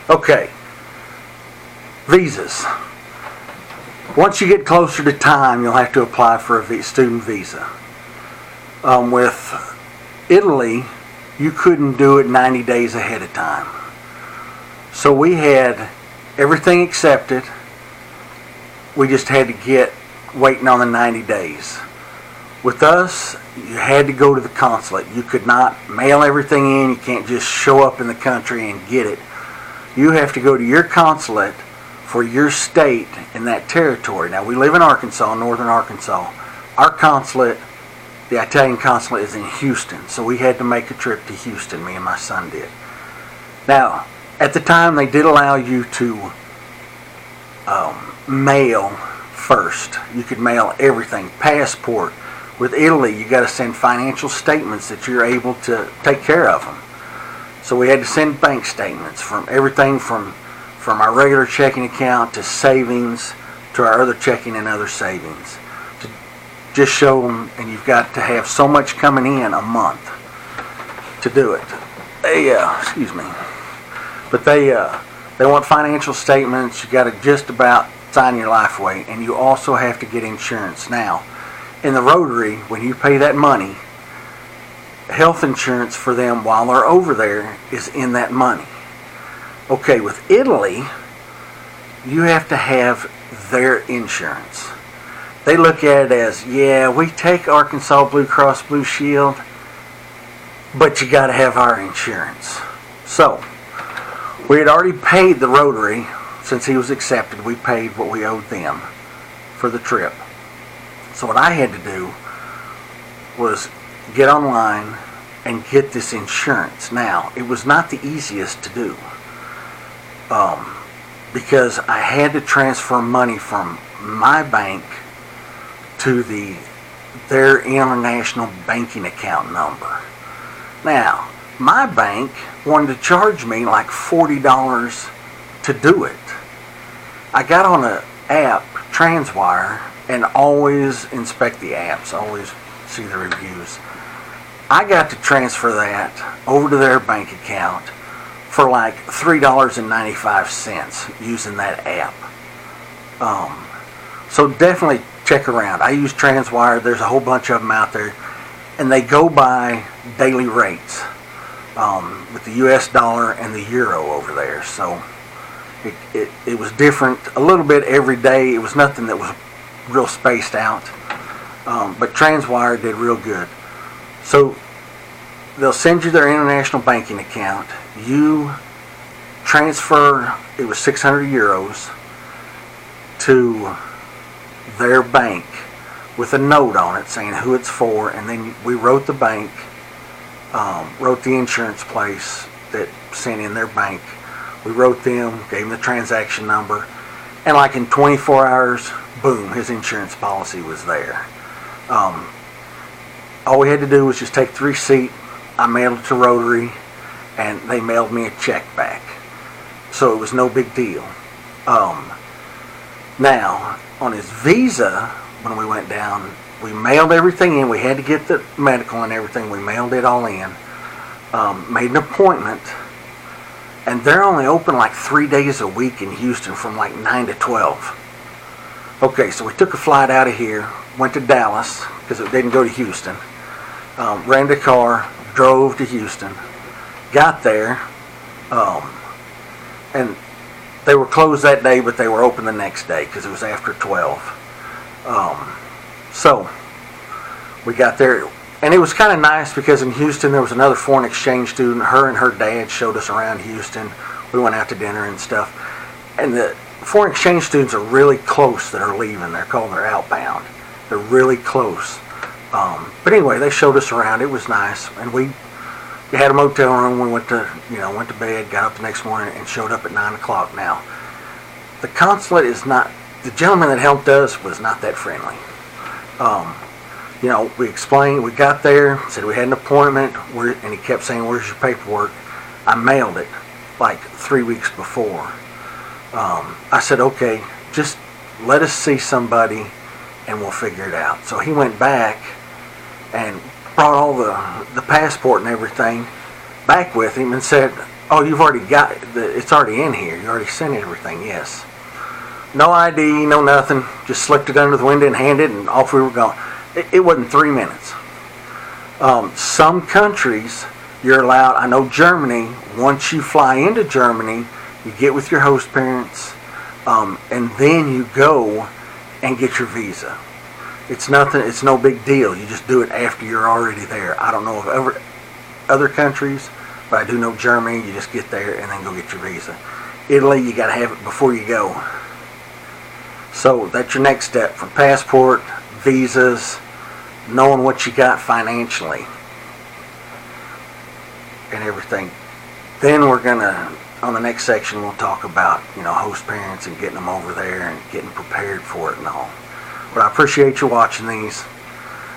Okay, visas. Once you get closer to time, you'll have to apply for a student visa. With Italy, you couldn't do it 90 days ahead of time. So we had everything accepted. We just had to get waiting on the 90 days. With us, you had to go to the consulate. You could not mail everything in. You can't just show up in the country and get it. You have to go to your consulate for your state in that territory. Now, we live in Arkansas, northern Arkansas. Our consulate, the Italian consulate, is in Houston. So we had to make a trip to Houston, me and my son did. Now, at the time, they did allow you to mail first. You could mail everything, passport. With Italy, you got to send financial statements that you're able to take care of them. So we had to send bank statements from everything from our regular checking account to savings to our other checking and other savings. To just show them, and you've got to have so much coming in a month to do it. But they want financial statements. You got to just about sign your life away, and you also have to get insurance. Now, in the Rotary, when you pay that money, health insurance for them while they're over there is in that money. Okay, with Italy, you have to have their insurance. They look at it as, yeah, we take Arkansas Blue Cross Blue Shield, but you got to have our insurance. So, we had already paid the Rotary. Since he was accepted, we paid what we owed them for the trip. So what I had to do was get online and get this insurance. Now, it was not the easiest to do because I had to transfer money from my bank to their international banking account number. Now, my bank wanted to charge me like $40 to do it. I got on an app, Transwire, and always inspect the apps, always see the reviews. I got to transfer that over to their bank account for like $3.95 using that app. So definitely check around. I use Transwire. There's a whole bunch of them out there, and they go by daily rates with the US dollar and the euro over there. So it was different a little bit every day. It was nothing that was real spaced out, but Transwire did real good. So they'll send you their international banking account. You transfer, it was 600 euros to their bank with a note on it saying who it's for, and then we wrote the bank, wrote the insurance place that sent in their bank. We wrote them, gave them the transaction number, and like in 24 hours, boom, his insurance policy was there. All we had to do was just take the receipt. I mailed it to Rotary, and they mailed me a check back. So it was no big deal. Now, on his visa, when we went down, we mailed everything in. We had to get the medical and everything. We mailed it all in. Made an appointment. And they're only open like 3 days a week in Houston from like 9 to 12. Okay, so we took a flight out of here, went to Dallas, because it didn't go to Houston. Rented a car, drove to Houston, got there, and they were closed that day, but they were open the next day because it was after 12. So we got there, and it was kind of nice because in Houston there was another foreign exchange student. Her and her dad showed us around Houston. We went out to dinner and stuff. And the foreign exchange students are really close that are leaving. They're called their outbound. They're really close. But anyway, they showed us around. It was nice, and we had a motel room. We went to bed, got up the next morning, and showed up at 9 o'clock. Now, the consulate is not. The gentleman that helped us was not that friendly. We explained. We got there, said we had an appointment, and he kept saying, "Where's your paperwork?" I mailed it like 3 weeks before. I said, "Okay, just let us see somebody, and we'll figure it out." So he went back and brought all the passport and everything back with him and said, Oh, you've already got it's already in here. You already sent everything. Yes. No ID, no nothing. Just slipped it under the window and handed it, and off we were going. It wasn't 3 minutes. Some countries you're allowed. I know Germany. Once you fly into Germany, you get with your host parents, and then you go and get your visa. It's nothing. It's no big deal. You just do it after you're already there. I don't know of other countries, but I do know Germany. You just get there and then go get your visa. Italy, you got to have it before you go. So that's your next step from passport, visas, knowing what you got financially and everything. Then we're gonna, on the next section, we'll talk about, host parents and getting them over there and getting prepared for it and all. But I appreciate you watching these.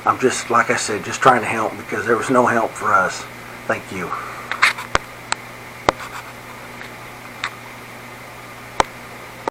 I'm just, like I said, just trying to help because there was no help for us. Thank you.